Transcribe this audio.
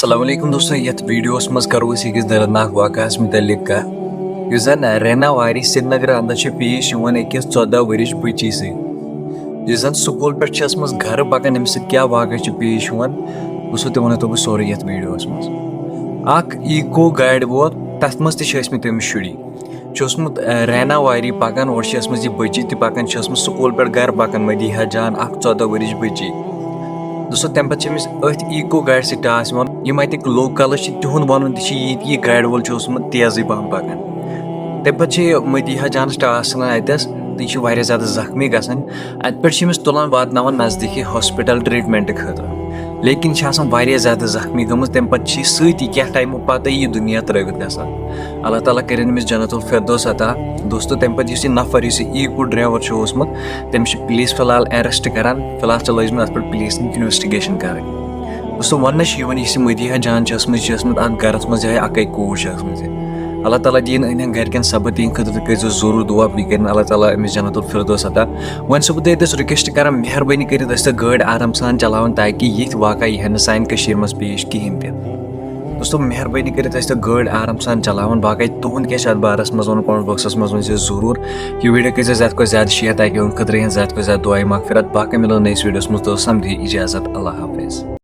अस्सलामुअलैकुम दोस्तों, यथ वीडियोस मज करो अकिस दर्दनाक वाकहस मुतलिक कह जन रेनावारी श्रीनगर अंदर पेश अकिस 14 वरिश बची सन स्कूल पे घर पकान अम्स क्या वाक़ पेश बो तो वो बह सोरे ये वीडियोस मज इको गाड़ वोत तथ मज तमिस शुरी रेनावारी पकान और यह बची तकान स्कूल पे घर पकान मदीहा जान 14 वरिश बची दोस्तों तम पे अथ इको गाड़ स्टास यम अतिक लोकल तिहुंद वन यह गाड़ वोल तेजी पहन पकान तम पे मदीहा जान टास अतस तो यह ज़्यादा जख्मी गसान अत पे तुलान वातनावान नज़दीकी हॉस्पिटल ट्रीटमेंट खतर लेकिन ज़्यादा जख्मी गम तम पे सती क्या टाइम पत यह दुनिया त्रवित गसान अल्लाह ताला कर अमिस जन्नतुल फिरदौस अता दोस्तों तम पे नफर इको ड्राइवर तम पुलिस फिलहाल अरेस्ट करान फिलहाल लजम अत पे पुलिस इन्वेस्टिगेशन कर दोस्तों वन मदीहा जान अत गरस मज अकै कूर अल्लाह ताला दीन अन गरकन सबक दिन खतर कर जरूर दुआ बी कर अल्लाह ताला अमिस जन्नतुल फिरदौस अता वन सब तस रिक्वेस्ट कर मेहरबानी कर गाड़ आराम सान चलावन ताकि ये वाक़ यह ना सान मज पेश कहें ते दोस्तों मेहरबानी कर गाड़ आराम सान चलावन बाकी तुंद क्या बारस मज वो कमेंट बॉक्सस मज वन जरूर यह वीडियो कर ज़्यादा ज़्यादा शेयर ताकि उन खतर ज़्यादा दुआ मगफिरत बाकी मिलो नई वीडियोस मज तो समझी इजाज़त अल्लाह हाफिज़।